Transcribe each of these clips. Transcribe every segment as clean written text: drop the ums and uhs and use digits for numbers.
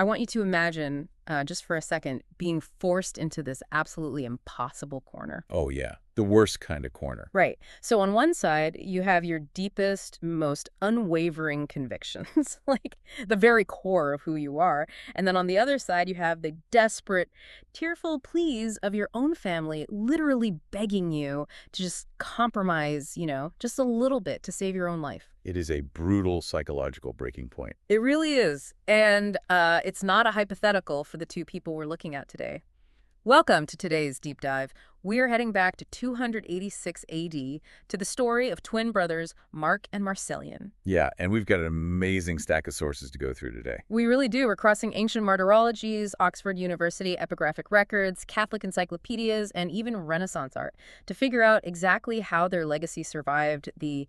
I want you to imagine, just for a second, being forced into this absolutely impossible corner. Oh, yeah. The worst kind of corner. Right. So on one side, you have your deepest, most unwavering convictions, like the very core of who you are. And then on the other side, you have the desperate, tearful pleas of your own family literally begging you to just compromise, just a little bit to save your own life. It is a brutal psychological breaking point. It really is. And it's not a hypothetical for the two people we're looking at today. Welcome to today's deep dive. We're heading back to 286 AD to the story of twin brothers Mark and Marcellian. Yeah, and we've got an amazing stack of sources to go through today. We really do. We're crossing ancient martyrologies, Oxford University epigraphic records, Catholic encyclopedias, and even Renaissance art to figure out exactly how their legacy survived the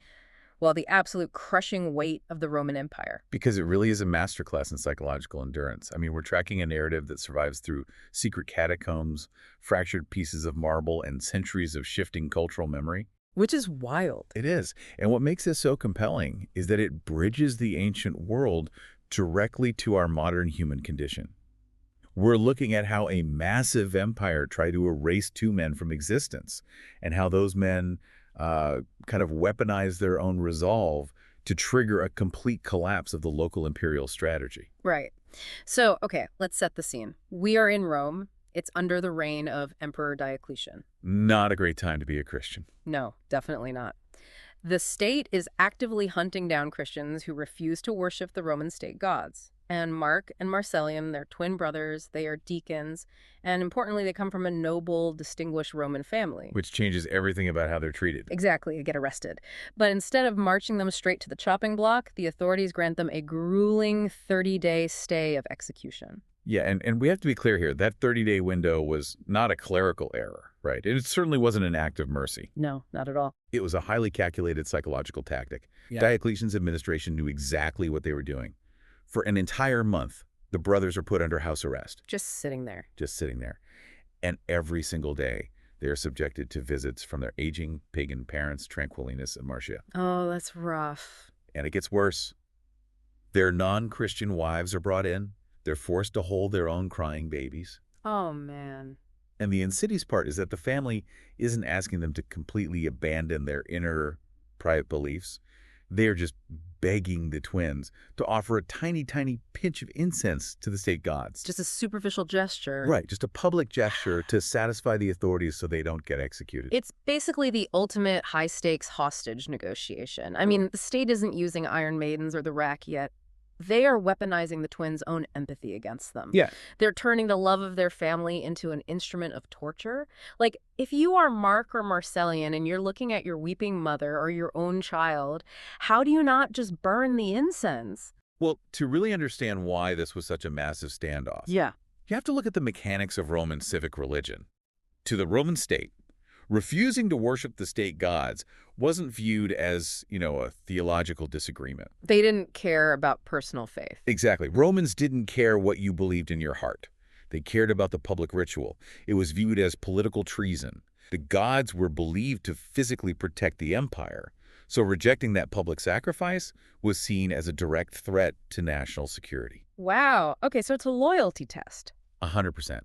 absolute crushing weight of the Roman Empire. Because it really is a masterclass in psychological endurance. I mean, we're tracking a narrative that survives through secret catacombs, fractured pieces of marble, and centuries of shifting cultural memory. Which is wild. It is. And what makes this so compelling is that it bridges the ancient world directly to our modern human condition. We're looking at how a massive empire tried to erase two men from existence, and how those men kind of weaponize their own resolve to trigger a complete collapse of the local imperial strategy. Right. So, okay, let's set the scene. We are in Rome. It's under the reign of Emperor Diocletian. Not a great time to be a Christian. No, definitely not. The state is actively hunting down Christians who refuse to worship the Roman state gods. And Mark and Marcellian, they're twin brothers, they are deacons, and importantly, they come from a noble, distinguished Roman family. Which changes everything about how they're treated. Exactly, they get arrested. But instead of marching them straight to the chopping block, the authorities grant them a grueling 30-day stay of execution. Yeah, and we have to be clear here, that 30-day window was not a clerical error, right? It certainly wasn't an act of mercy. No, not at all. It was a highly calculated psychological tactic. Yeah. Diocletian's administration knew exactly what they were doing. For an entire month, the brothers are put under house arrest. Just sitting there. Just sitting there. And every single day, they are subjected to visits from their aging pagan parents, Tranquillinus and Marcia. Oh, that's rough. And it gets worse. Their non-Christian wives are brought in. They're forced to hold their own crying babies. Oh, man. And the insidious part is that the family isn't asking them to completely abandon their inner private beliefs. They're just begging the twins to offer a tiny, tiny pinch of incense to the state gods. Just a superficial gesture. Right, just a public gesture to satisfy the authorities so they don't get executed. It's basically the ultimate high-stakes hostage negotiation. I mean, the state isn't using Iron Maidens or the rack yet. They are weaponizing the twins' own empathy against them. Yeah. They're turning the love of their family into an instrument of torture. Like, if you are Mark or Marcellian and you're looking at your weeping mother or your own child, how do you not just burn the incense? Well, to really understand why this was such a massive standoff, you have to look at the mechanics of Roman civic religion. To the Roman state, refusing to worship the state gods wasn't viewed as, a theological disagreement. They didn't care about personal faith. Exactly. Romans didn't care what you believed in your heart. They cared about the public ritual. It was viewed as political treason. The gods were believed to physically protect the empire, so rejecting that public sacrifice was seen as a direct threat to national security. Wow. Okay, so it's a loyalty test. 100%.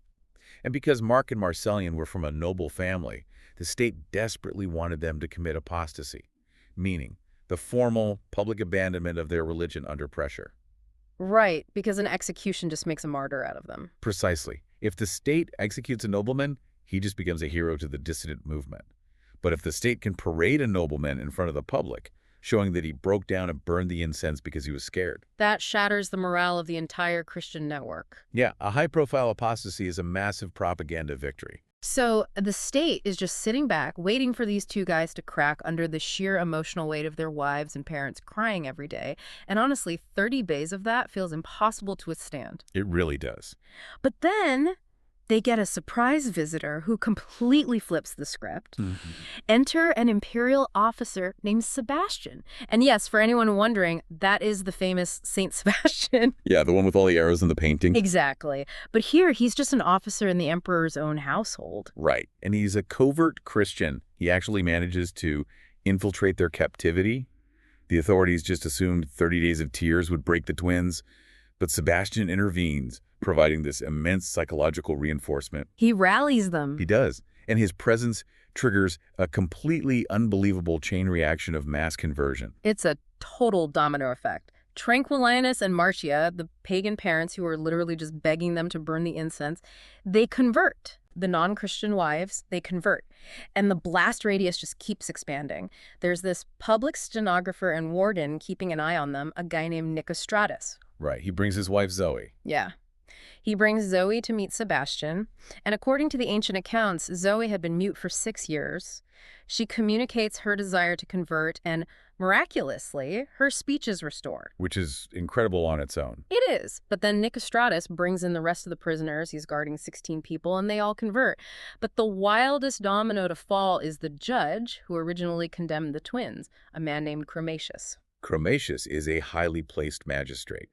And because Mark and Marcellian were from a noble family, the state desperately wanted them to commit apostasy, meaning the formal public abandonment of their religion under pressure. Right, because an execution just makes a martyr out of them. Precisely. If the state executes a nobleman, he just becomes a hero to the dissident movement. But if the state can parade a nobleman in front of the public, showing that he broke down and burned the incense because he was scared, that shatters the morale of the entire Christian network. Yeah, a high-profile apostasy is a massive propaganda victory. So the state is just sitting back, waiting for these two guys to crack under the sheer emotional weight of their wives and parents crying every day. And honestly, 30 days of that feels impossible to withstand. It really does. But then they get a surprise visitor who completely flips the script. Enter an imperial officer named Sebastian. And yes, for anyone wondering, that is the famous Saint Sebastian. Yeah, the one with all the arrows in the painting. Exactly. But here, he's just an officer in the emperor's own household. Right. And he's a covert Christian. He actually manages to infiltrate their captivity. The authorities just assumed 30 days of tears would break the twins. But Sebastian intervenes, providing this immense psychological reinforcement. He rallies them. He does. And his presence triggers a completely unbelievable chain reaction of mass conversion. It's a total domino effect. Tranquillinus and Marcia, the pagan parents who are literally just begging them to burn the incense, they convert. The non-Christian wives, they convert. And the blast radius just keeps expanding. There's this public stenographer and warden keeping an eye on them, a guy named Nicostratus. Right. He brings his wife Zoe. Yeah. He brings Zoe to meet Sebastian, and according to the ancient accounts, Zoe had been mute for 6 years. She communicates her desire to convert, and miraculously, her speech is restored. Which is incredible on its own. It is, but then Nicostratus brings in the rest of the prisoners. He's guarding 16 people, and they all convert. But the wildest domino to fall is the judge who originally condemned the twins, a man named Chromatius. Chromatius is a highly placed magistrate.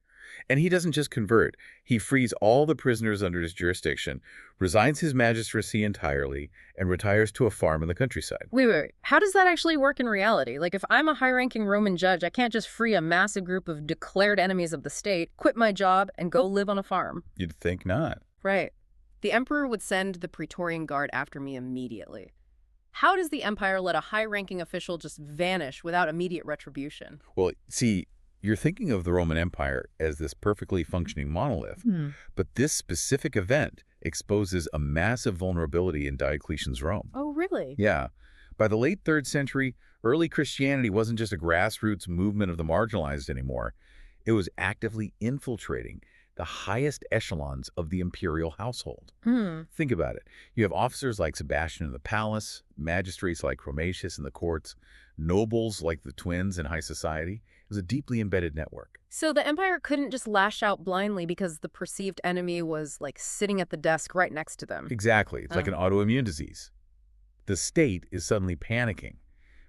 And he doesn't just convert. He frees all the prisoners under his jurisdiction, resigns his magistracy entirely, and retires to a farm in the countryside. Wait. How does that actually work in reality? Like, if I'm a high-ranking Roman judge, I can't just free a massive group of declared enemies of the state, quit my job, and go live on a farm. You'd think not. Right. The emperor would send the Praetorian Guard after me immediately. How does the empire let a high-ranking official just vanish without immediate retribution? Well, see, you're thinking of the Roman Empire as this perfectly functioning monolith, but this specific event exposes a massive vulnerability in Diocletian's Rome. Oh, really? Yeah. By the late 3rd century, early Christianity wasn't just a grassroots movement of the marginalized anymore. It was actively infiltrating the highest echelons of the imperial household. Think about it. You have officers like Sebastian in the palace, magistrates like Chromatius in the courts, nobles like the twins in high society. It was a deeply embedded network. So the empire couldn't just lash out blindly because the perceived enemy was, like, sitting at the desk right next to them. Exactly. It's like an autoimmune disease. The state is suddenly panicking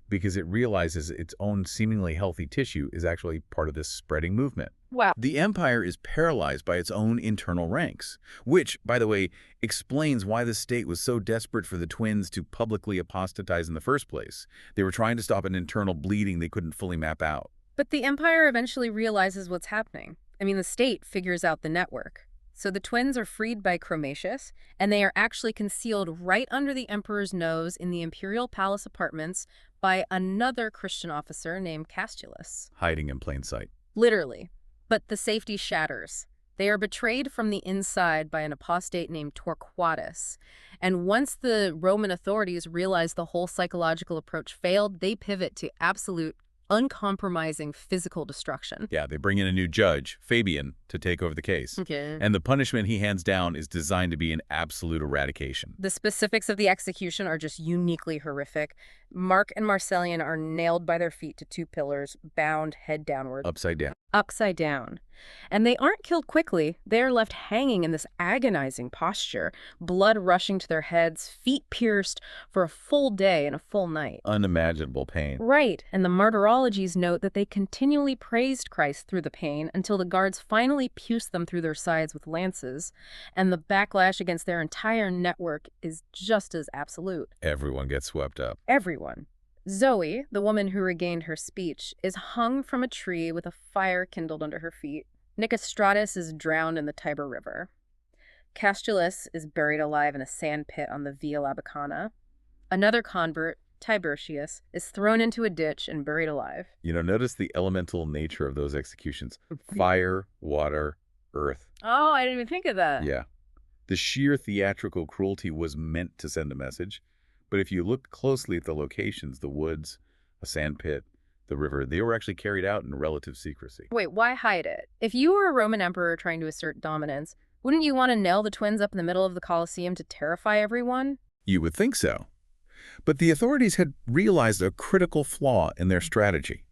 because it realizes its own seemingly healthy tissue is actually part of this spreading movement. Wow. The empire is paralyzed by its own internal ranks, which, by the way, explains why the state was so desperate for the twins to publicly apostatize in the first place. They were trying to stop an internal bleeding they couldn't fully map out. But the empire eventually realizes what's happening. I mean, the state figures out the network. So the twins are freed by Chromatius, and they are actually concealed right under the emperor's nose in the imperial palace apartments by another Christian officer named Castulus. Hiding in plain sight. Literally. But the safety shatters. They are betrayed from the inside by an apostate named Torquatus. And once the Roman authorities realize the whole psychological approach failed, they pivot to absolute, uncompromising physical destruction. Yeah, they bring in a new judge, Fabian, to take over the case. Okay. And the punishment he hands down is designed to be an absolute eradication. The specifics of the execution are just uniquely horrific. Mark and Marcellian are nailed by their feet to 2 pillars, bound head downward. Upside down. Upside down. And they aren't killed quickly. They are left hanging in this agonizing posture, blood rushing to their heads, feet pierced for a full day and a full night. Unimaginable pain. Right, and the martyrologies note that they continually praised Christ through the pain until the guards finally pierced them through their sides with lances, and the backlash against their entire network is just as absolute. Everyone gets swept up. Everyone. Zoe, the woman who regained her speech, is hung from a tree with a fire kindled under her feet. Nicostratus is drowned in the Tiber River. Castulus is buried alive in a sand pit on the Via Labicana. Another convert, Tiburtius, is thrown into a ditch and buried alive. Notice the elemental nature of those executions. Fire, water, earth. Oh, I didn't even think of that. Yeah. The sheer theatrical cruelty was meant to send a message. But if you looked closely at the locations, the woods, a sand pit, the river, they were actually carried out in relative secrecy. Wait, why hide it? If you were a Roman emperor trying to assert dominance, wouldn't you want to nail the twins up in the middle of the Colosseum to terrify everyone? You would think so. But the authorities had realized a critical flaw in their strategy.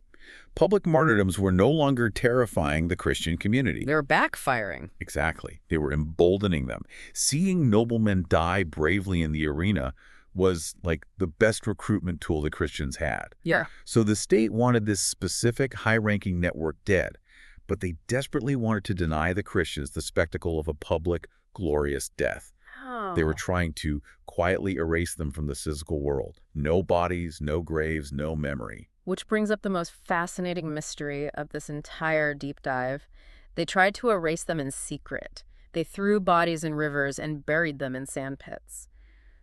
Public martyrdoms were no longer terrifying the Christian community. They were backfiring. Exactly. They were emboldening them. Seeing noblemen die bravely in the arena was like the best recruitment tool the Christians had. Yeah. So the state wanted this specific high-ranking network dead, but they desperately wanted to deny the Christians the spectacle of a public, glorious death. Oh. They were trying to quietly erase them from the physical world. No bodies, no graves, no memory. Which brings up the most fascinating mystery of this entire deep dive. They tried to erase them in secret. They threw bodies in rivers and buried them in sand pits.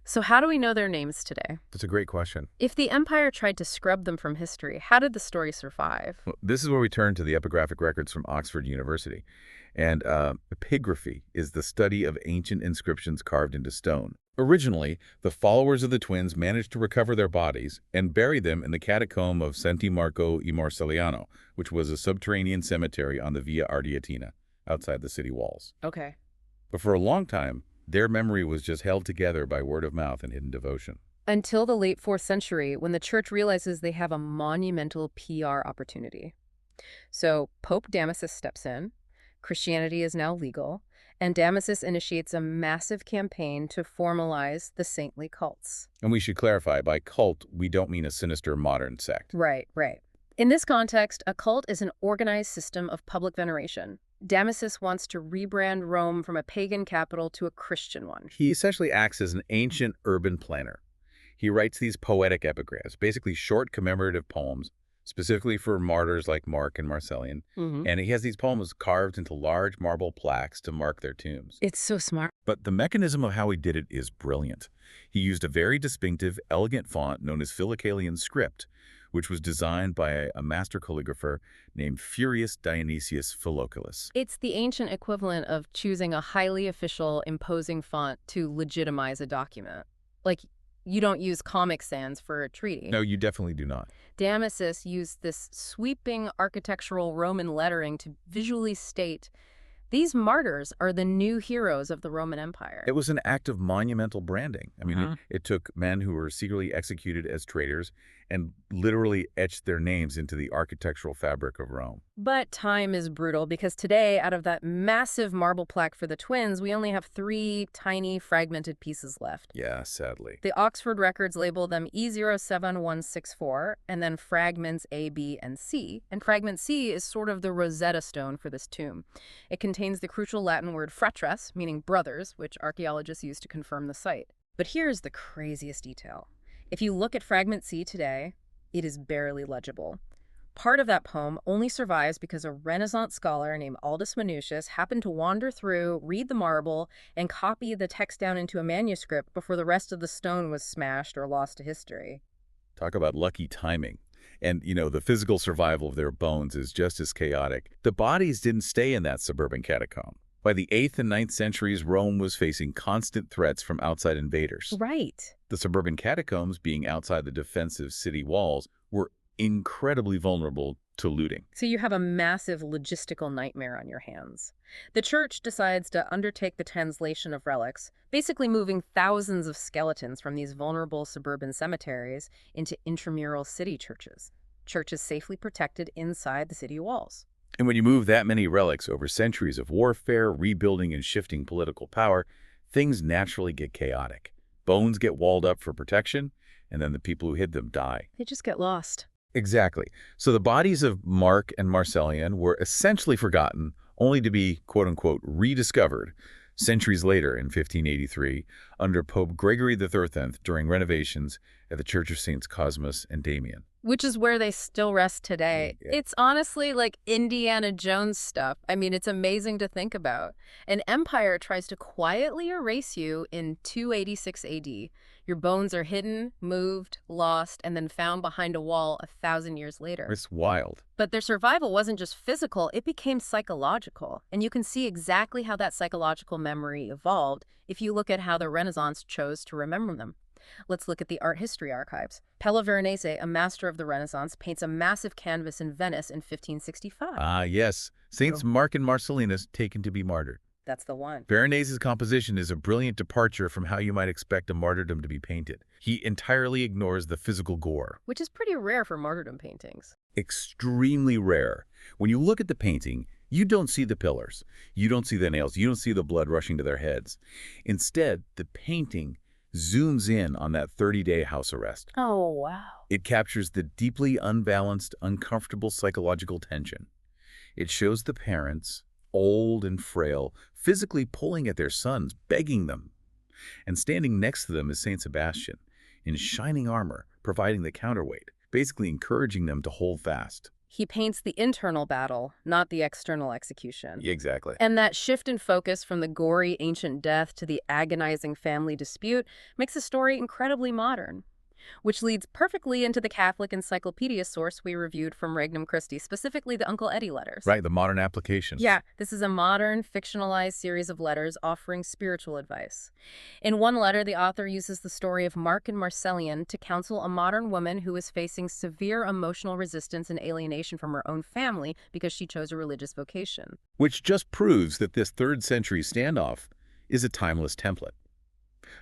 So how do we know their names today? That's a great question. If the empire tried to scrub them from history, how did the story survive? Well, this is where we turn to the epigraphic records from Oxford University. And epigraphy is the study of ancient inscriptions carved into stone. Originally, the followers of the twins managed to recover their bodies and bury them in the Catacomb of Saint Marco e Marcelliano, which was a subterranean cemetery on the Via Ardeatina, outside the city walls. Okay. But for a long time, their memory was just held together by word of mouth and hidden devotion. Until the late 4th century, when the church realizes they have a monumental PR opportunity. So Pope Damasus steps in, Christianity is now legal, and Damasus initiates a massive campaign to formalize the saintly cults. And we should clarify, by cult, we don't mean a sinister modern sect. Right, right. In this context, a cult is an organized system of public veneration. Damasus wants to rebrand Rome from a pagan capital to a Christian one. He essentially acts as an ancient urban planner. He writes these poetic epigrams, basically short commemorative poems, specifically for martyrs like Mark and Marcellian. And he has these poems carved into large marble plaques to mark their tombs. It's so smart. But the mechanism of how he did it is brilliant. He used a very distinctive, elegant font known as Philokaelian script, which was designed by a master calligrapher named Furius Dionysius Philocalus. It's the ancient equivalent of choosing a highly official, imposing font to legitimize a document. Like, you don't use Comic Sans for a treaty. No, you definitely do not. Damasus used this sweeping architectural Roman lettering to visually state, these martyrs are the new heroes of the Roman Empire. It was an act of monumental branding. I mean, it took men who were secretly executed as traitors and literally etched their names into the architectural fabric of Rome. But time is brutal because today, out of that massive marble plaque for the twins, we only have 3 tiny fragmented pieces left. Yeah, sadly. The Oxford records label them E07164 and then fragments A, B, and C. And fragment C is sort of the Rosetta Stone for this tomb. It contains the crucial Latin word fratres, meaning brothers, which archaeologists use to confirm the site. But here's the craziest detail. If you look at fragment C today, it is barely legible. Part of that poem only survives because a Renaissance scholar named Aldus Manutius happened to wander through, read the marble, and copy the text down into a manuscript before the rest of the stone was smashed or lost to history. Talk about lucky timing. And, the physical survival of their bones is just as chaotic. The bodies didn't stay in that suburban catacomb. By the 8th and 9th centuries, Rome was facing constant threats from outside invaders. Right. The suburban catacombs, being outside the defensive city walls, were incredibly vulnerable to looting. So you have a massive logistical nightmare on your hands. The church decides to undertake the translation of relics, basically moving thousands of skeletons from these vulnerable suburban cemeteries into intramural city churches. Churches safely protected inside the city walls. And when you move that many relics over centuries of warfare, rebuilding, and shifting political power, things naturally get chaotic. Bones get walled up for protection, and then the people who hid them die. They just get lost. Exactly. So the bodies of Mark and Marcellian were essentially forgotten, only to be, quote-unquote, rediscovered centuries later in 1583 under Pope Gregory XIII during renovations at the Church of Saints Cosmas and Damian. Which is where they still rest today. Yeah. It's honestly like Indiana Jones stuff. I mean, it's amazing to think about. An empire tries to quietly erase you in 286 AD. Your bones are hidden, moved, lost, and then found behind a wall 1,000 years later. It's wild. But their survival wasn't just physical, it became psychological. And you can see exactly how that psychological memory evolved if you look at how the Renaissance chose to remember them. Let's look at the art history archives. Pella Veronese, a master of the Renaissance, paints a massive canvas in Venice in 1565. Ah, yes. Saints Mark and Marcellian taken to be martyred. That's the one. Veronese's composition is a brilliant departure from how you might expect a martyrdom to be painted. He entirely ignores the physical gore. Which is pretty rare for martyrdom paintings. Extremely rare. When you look at the painting, you don't see the pillars. You don't see the nails. You don't see the blood rushing to their heads. Instead, the painting zooms in on that 30-day house arrest. Oh, wow. It captures the deeply unbalanced, uncomfortable psychological tension. It shows the parents, old and frail, physically pulling at their sons, begging them. And standing next to them is Saint Sebastian, in shining armor, providing the counterweight, basically encouraging them to hold fast. He paints the internal battle, not the external execution. Exactly. And that shift in focus from the gory ancient death to the agonizing family dispute makes the story incredibly modern. Which leads perfectly into the Catholic encyclopedia source we reviewed from Regnum Christi, specifically the Uncle Eddie letters. Right, the modern applications. Yeah, this is a modern, fictionalized series of letters offering spiritual advice. In one letter, the author uses the story of Mark and Marcellian to counsel a modern woman who is facing severe emotional resistance and alienation from her own family because she chose a religious vocation. Which just proves that this 3rd century standoff is a timeless template.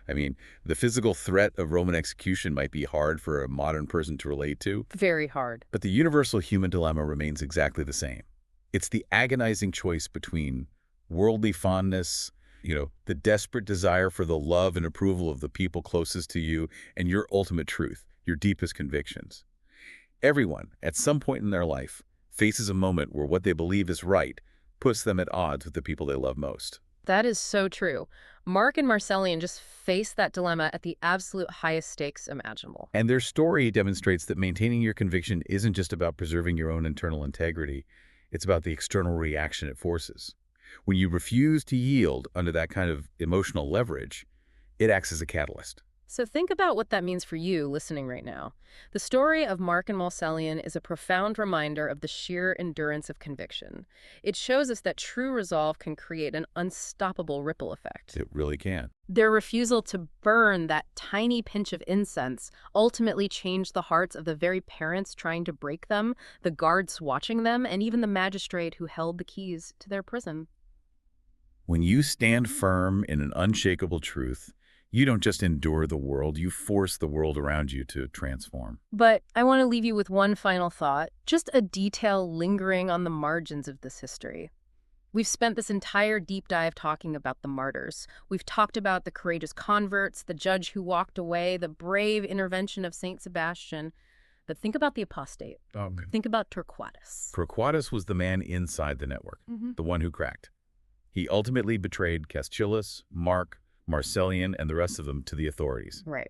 I mean, the physical threat of Roman execution might be hard for a modern person to relate to, Very hard. but the universal human dilemma remains exactly the same. It's the agonizing choice between worldly fondness, the desperate desire for the love and approval of the people closest to you, and your ultimate truth, your deepest convictions. Everyone, at some point in their life, faces a moment where what they believe is right puts them at odds with the people they love most. That is so true. Mark and Marcellian just face that dilemma at the absolute highest stakes imaginable. And their story demonstrates that maintaining your conviction isn't just about preserving your own internal integrity. It's about the external reaction it forces. When you refuse to yield under that kind of emotional leverage, it acts as a catalyst. So think about what that means for you listening right now. The story of Mark and Marcellian is a profound reminder of the sheer endurance of conviction. It shows us that true resolve can create an unstoppable ripple effect. It really can. Their refusal to burn that tiny pinch of incense ultimately changed the hearts of the very parents trying to break them, the guards watching them, and even the magistrate who held the keys to their prison. When you stand firm in an unshakable truth, you don't just endure the world, you force the world around you to transform. But I want to leave you with one final thought, just a detail lingering on the margins of this history. We've spent this entire deep dive talking about the martyrs. We've talked about the courageous converts, the judge who walked away, the brave intervention of Saint Sebastian. But think about the apostate. Think about Torquatus. Torquatus was the man inside the network, the one who cracked. He ultimately betrayed Castilus, Mark, Marcellian, and the rest of them to the authorities. Right.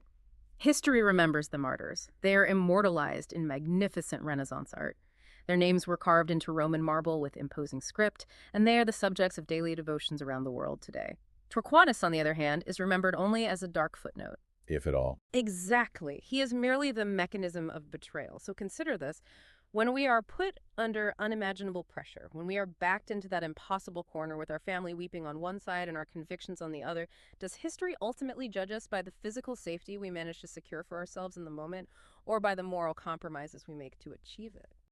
History remembers the martyrs. They are immortalized in magnificent Renaissance art. Their names were carved into Roman marble with imposing script, and they are the subjects of daily devotions around the world today. Torquatus, on the other hand, is remembered only as a dark footnote. If at all. Exactly. He is merely the mechanism of betrayal. So consider this. When we are put under unimaginable pressure, when we are backed into that impossible corner with our family weeping on one side and our convictions on the other, does history ultimately judge us by the physical safety we manage to secure for ourselves in the moment, or by the moral compromises we make to achieve it?